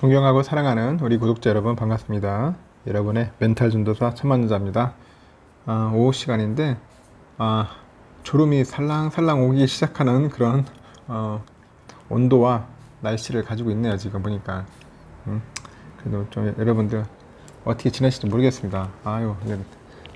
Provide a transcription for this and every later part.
존경하고 사랑하는 우리 구독자 여러분 반갑습니다. 여러분의 멘탈 전도사 천만전자입니다. 오후 시간인데 졸음이 살랑살랑 오기 시작하는 그런 온도와 날씨를 가지고 있네요. 지금 보니까 그래도 좀 여러분들 어떻게 지내실지 모르겠습니다.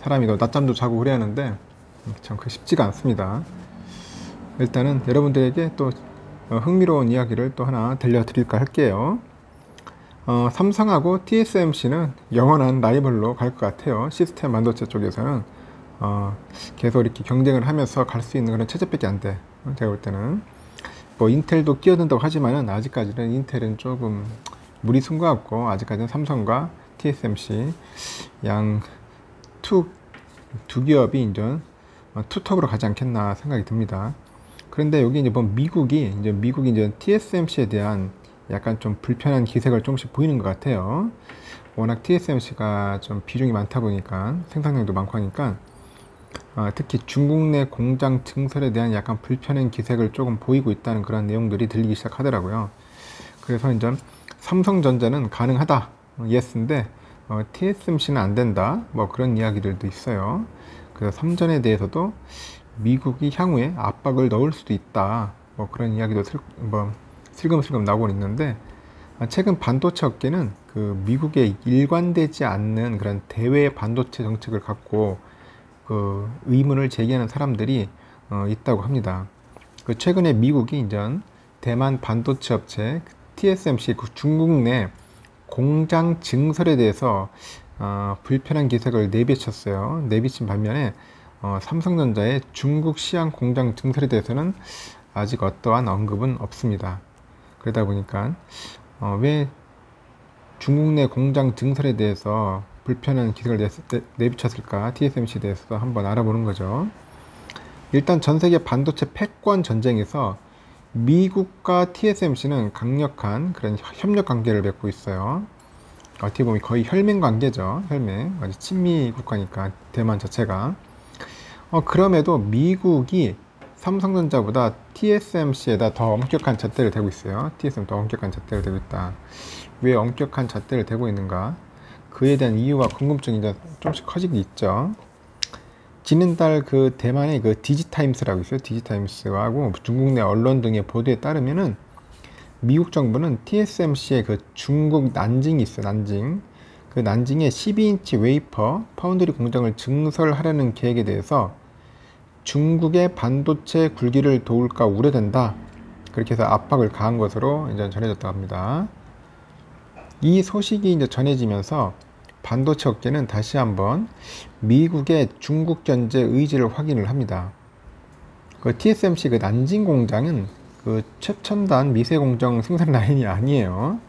사람이 낮잠도 자고 그래야 하는데 참 쉽지가 않습니다. 일단은 여러분들에게 또 흥미로운 이야기를 또 하나 들려드릴까 할게요. 삼성하고 TSMC는 영원한 라이벌로 갈 것 같아요. 시스템 반도체 쪽에서는 계속 이렇게 경쟁을 하면서 갈 수 있는 그런 체제밖에 안 돼. 제가 볼 때는 뭐 인텔도 끼어든다고 하지만은 아직까지는 인텔은 조금 무리순 것 같고, 아직까지는 삼성과 TSMC 두 기업이 이제 투톱으로 가지 않겠나 생각이 듭니다. 그런데 여기 이제 미국이 이제 TSMC에 대한 약간 좀 불편한 기색을 조금씩 보이는 것 같아요. 워낙 TSMC가 좀 비중이 많다 보니까, 생산량도 많고 하니까 특히 중국 내 공장 증설에 대한 약간 불편한 기색을 조금 보이고 있다는 그런 내용들이 들리기 시작하더라고요. 그래서 이제 삼성전자는 가능하다, 예스인데 TSMC는 안 된다, 뭐 그런 이야기들도 있어요. 그래서 삼전에 대해서도 미국이 향후에 압박을 넣을 수도 있다, 뭐 그런 이야기도 슬금슬금 나오고 있는데, 최근 반도체 업계는 그 미국에 일관되지 않는 그런 대외 반도체 정책을 갖고 그 의문을 제기하는 사람들이 있다고 합니다. 그 최근에 미국이 이제 대만 반도체 업체 TSMC 그 중국 내 공장 증설에 대해서 불편한 기색을 내비쳤어요. 내비친 반면에 삼성전자의 중국 시향 공장 증설에 대해서는 아직 어떠한 언급은 없습니다. 그러다 보니까 왜 중국 내 공장 증설에 대해서 불편한 기색을 내비쳤을까, TSMC에 대해서 한번 알아보는 거죠. 일단 전 세계 반도체 패권 전쟁에서 미국과 TSMC는 강력한 그런 협력 관계를 맺고 있어요. 어떻게 보면 거의 혈맹 관계죠. 혈맹, 아주 친미 국가니까, 대만 자체가. 그럼에도 미국이 삼성전자보다 TSMC에다 더 엄격한 잣대를 대고 있어요. TSM 더 엄격한 잣대를 대고 있다. 왜 엄격한 잣대를 대고 있는가? 그에 대한 이유와 궁금증이 이제 조금씩 커지고 있죠. 지난달 그 대만의 그 디지타임스라고 있어요. 디지타임스하고 중국 내 언론 등의 보도에 따르면은 미국 정부는 TSMC의 그 중국 난징이 있어요. 난징. 그 난징에 12인치 웨이퍼 파운드리 공장을 증설하려는 계획에 대해서 중국의 반도체 굴기를 도울까 우려된다, 그렇게 해서 압박을 가한 것으로 이제 전해졌다고 합니다. 이 소식이 이제 전해지면서 반도체 업계는 다시 한번 미국의 중국 견제 의지를 확인을 합니다. 그 TSMC 그 난징 공장은 그 최첨단 미세 공정 생산 라인이 아니에요.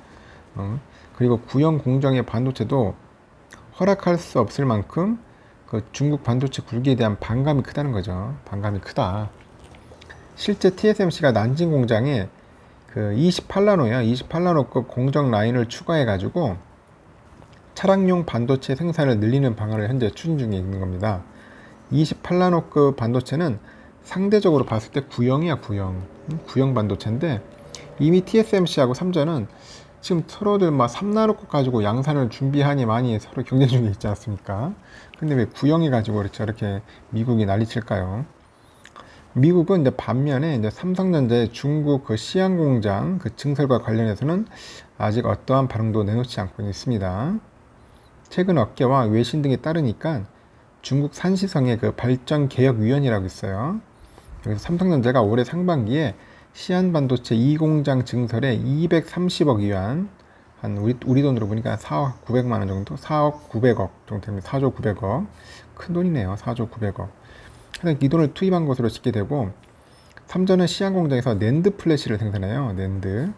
그리고 구형 공정의 반도체도 허락할 수 없을 만큼 그 중국 반도체 굴기에 대한 반감이 크다는 거죠. 반감이 크다. 실제 TSMC가 난징 공장에 그 28나노급 공정 라인을 추가해 가지고 차량용 반도체 생산을 늘리는 방안을 현재 추진 중에 있는 겁니다. 28나노급 반도체는 상대적으로 봤을 때 구형 반도체인데, 이미 TSMC하고 삼전은 지금 서로들 3나노급 가지고 양산을 준비하니 많이 서로 경쟁 중에 있지 않습니까? 근데 왜 구형이 가지고 저렇게 미국이 난리칠까요? 미국은 이제 반면에 이제 삼성전자의 중국 그 시향 공장 그 증설과 관련해서는 아직 어떠한 반응도 내놓지 않고 있습니다. 최근 업계와 외신 등에 따르니까 중국 산시성의 그 발전개혁위원회라고 있어요. 여기서 삼성전자가 올해 상반기에 시안 반도체 2공장 증설에 230억 위안, 한 우리 돈으로 보니까 4억 900만 원 정도, 4억 900억 정도 됩니다. 4조 900억. 큰 돈이네요. 4조 900억. 그래서 이 돈을 투입한 것으로 찍게 되고, 삼전은 시안 공장에서 낸드 플래시를 생산해요. 낸드.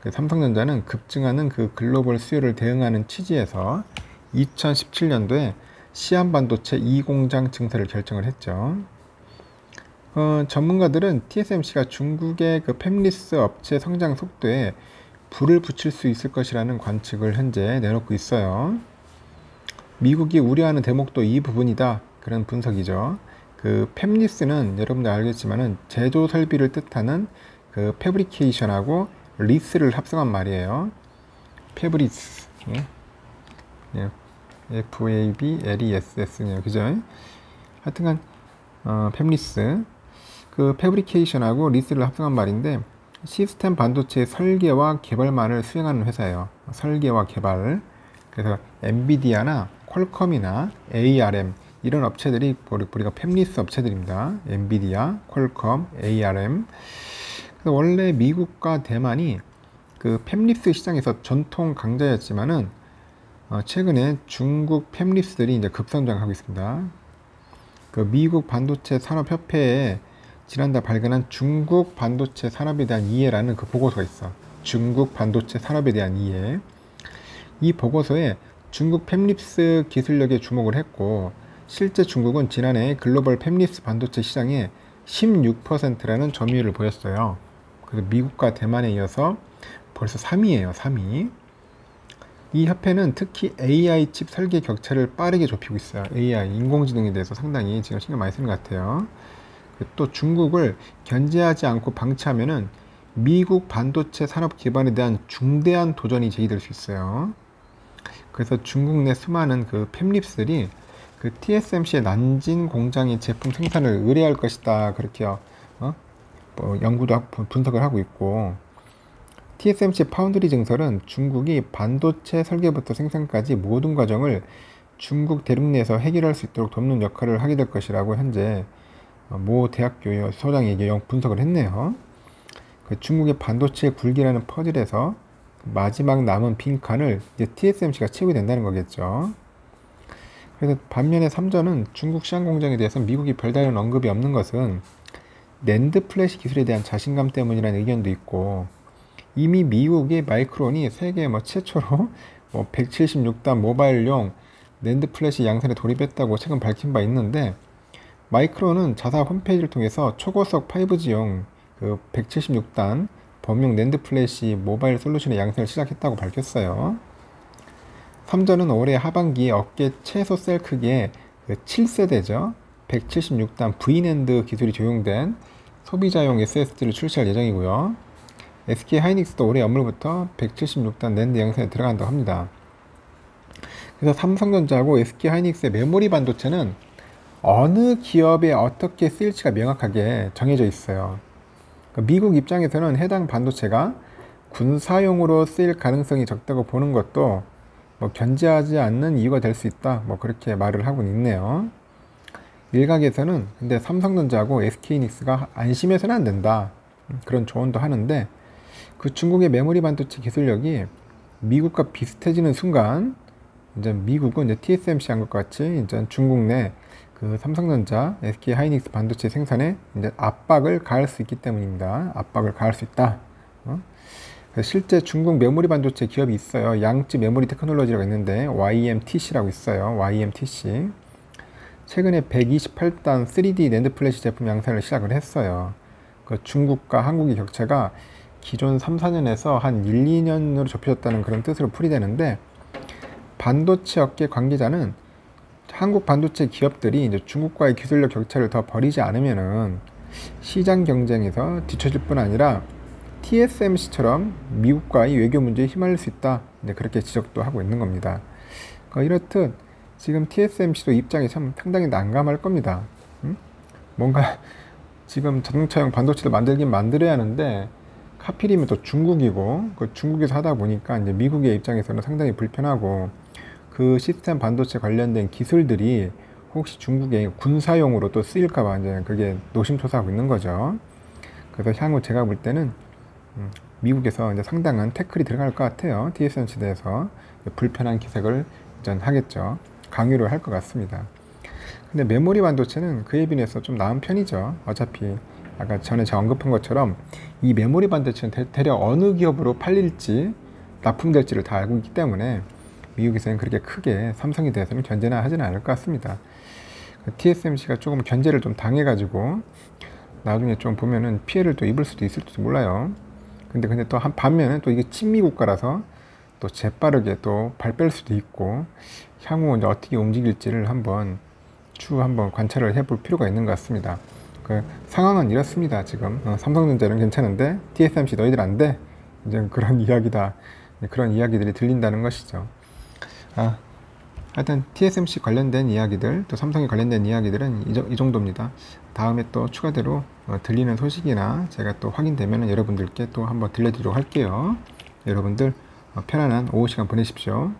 삼성전자는 급증하는 그 글로벌 수요를 대응하는 취지에서 2017년도에 시안 반도체 2공장 증설을 결정을 했죠. 전문가들은 TSMC가 중국의 그 팹리스 업체 성장 속도에 불을 붙일 수 있을 것이라는 관측을 현재 내놓고 있어요. 미국이 우려하는 대목도 이 부분이다, 그런 분석이죠. 그 팹리스는 여러분들 알겠지만은 제조 설비를 뜻하는 그 패브리케이션하고 리스를 합성한 말이에요. 페브리스. 예. 예. FABLESS네요. 그죠? 하여튼간, 팹리스. 그 패브리케이션하고 리스를 합성한 말인데, 시스템 반도체 설계와 개발만을 수행하는 회사예요. 설계와 개발. 그래서 엔비디아나 퀄컴이나 ARM 이런 업체들이 우리가 팹리스 업체들입니다. 엔비디아, 퀄컴, ARM. 그래서 원래 미국과 대만이 그 팹리스 시장에서 전통 강자였지만은 최근에 중국 팹리스들이 이제 급성장하고 있습니다. 그 미국 반도체 산업협회에 지난달 발간한 중국 반도체 산업에 대한 이해라는 그 보고서가 있어. 중국 반도체 산업에 대한 이해. 이 보고서에 중국 팹리스 기술력에 주목을 했고, 실제 중국은 지난해 글로벌 팹리스 반도체 시장의 16%라는 점유율을 보였어요. 그래서 미국과 대만에 이어서 벌써 3위예요, 3위. 이 협회는 특히 AI 칩 설계 격차를 빠르게 좁히고 있어요. AI, 인공지능에 대해서 상당히 지금 신경 많이 쓰는 것 같아요. 또 중국을 견제하지 않고 방치하면은 미국 반도체 산업 기반에 대한 중대한 도전이 제기될 수 있어요. 그래서 중국 내 수많은 그 팹립스들이 그 TSMC의 난진 공장의 제품 생산을 의뢰할 것이다. 그렇게 연구도 하고 분석을 하고 있고, TSMC 파운드리 증설은 중국이 반도체 설계부터 생산까지 모든 과정을 중국 대륙 내에서 해결할 수 있도록 돕는 역할을 하게 될 것이라고 현재 모 대학교 소장이 분석을 했네요. 그 중국의 반도체 굴기라는 퍼즐에서 마지막 남은 빈칸을 이제 TSMC가 채우게 된다는 거겠죠. 그래서 반면에 삼전은 중국 시장 공정에 대해서 미국이 별다른 언급이 없는 것은 낸드 플래시 기술에 대한 자신감 때문이라는 의견도 있고, 이미 미국의 마이크론이 세계 최초로 176단 모바일용 낸드 플래시 양산에 돌입했다고 최근 밝힌 바 있는데, 마이크론은 자사 홈페이지를 통해서 초고속 5G용 그 176단 범용 낸드 플래시 모바일 솔루션의 양산을 시작했다고 밝혔어요. 삼전은 올해 하반기에 업계 최소 셀 크기의 그 7세대죠. 176단 V낸드 기술이 적용된 소비자용 SSD를 출시할 예정이고요. SK 하이닉스도 올해 연말부터 176단 낸드 양산에 들어간다고 합니다. 그래서 삼성전자하고 SK 하이닉스의 메모리 반도체는 어느 기업에 어떻게 쓰일지가 명확하게 정해져 있어요. 미국 입장에서는 해당 반도체가 군사용으로 쓰일 가능성이 적다고 보는 것도 견제하지 않는 이유가 될 수 있다. 그렇게 말을 하고 있네요. 일각에서는 근데 삼성전자하고 SK하이닉스가 안심해서는 안 된다. 그런 조언도 하는데, 그 중국의 메모리 반도체 기술력이 미국과 비슷해지는 순간 이제 미국은 이제 TSMC 한 것과 같이 이제 중국 내 그 삼성전자, SK 하이닉스 반도체 생산에 이제 압박을 가할 수 있기 때문입니다. 압박을 가할 수 있다. 실제 중국 메모리 반도체 기업이 있어요. 양쯔 메모리 테크놀로지라고 있는데 YMTC라고 있어요. YMTC. 최근에 128단 3D 낸드 플래시 제품 양산을 시작을 했어요. 그 중국과 한국의 격차가 기존 3, 4년에서 한 1, 2년으로 좁혀졌다는 그런 뜻으로 풀이되는데, 반도체 업계 관계자는 한국 반도체 기업들이 이제 중국과의 기술력 격차를 더 벌이지 않으면은 시장 경쟁에서 뒤처질 뿐 아니라 TSMC처럼 미국과의 외교 문제에 휘말릴 수 있다. 이제 그렇게 지적도 하고 있는 겁니다. 이렇듯 지금 TSMC도 입장이 참 상당히 난감할 겁니다. 뭔가 지금 자동차용 반도체를 만들긴 만들어야 하는데 하필이면 또 중국이고, 그 중국에서 하다 보니까 이제 미국의 입장에서는 상당히 불편하고, 그 시스템 반도체 관련된 기술들이 혹시 중국의 군사용으로 또 쓰일까봐 이제 그게 노심초사하고 있는 거죠. 그래서 향후 제가 볼 때는 미국에서 이제 상당한 태클이 들어갈 것 같아요. TSMC에 대해서 불편한 기색을 하겠죠. 강요를 할 것 같습니다. 근데 메모리 반도체는 그에 비해서 좀 나은 편이죠. 어차피 아까 전에 제가 언급한 것처럼 이 메모리 반도체는 대략 어느 기업으로 팔릴지 납품될지를 다 알고 있기 때문에 미국에서는 그렇게 크게 삼성에 대해서는 견제나 하지는 않을 것 같습니다. TSMC가 조금 견제를 좀 당해가지고 나중에 좀 보면은 피해를 또 입을 수도 있을지도 몰라요. 근데 또 한 반면에 또 이게 친미 국가라서 또 재빠르게 또 발 뺄 수도 있고, 향후 이제 어떻게 움직일지를 한번 관찰을 해볼 필요가 있는 것 같습니다. 그 상황은 이렇습니다. 지금 삼성전자는 괜찮은데 TSMC 너희들 안 돼? 이제 그런 이야기다. 그런 이야기들이 들린다는 것이죠. 하여튼 TSMC 관련된 이야기들, 또 삼성에 관련된 이야기들은 이 정도입니다. 다음에 또 추가대로 들리는 소식이나 제가 또 확인되면 여러분들께 또 한번 들려드리도록 할게요. 여러분들 편안한 오후 시간 보내십시오.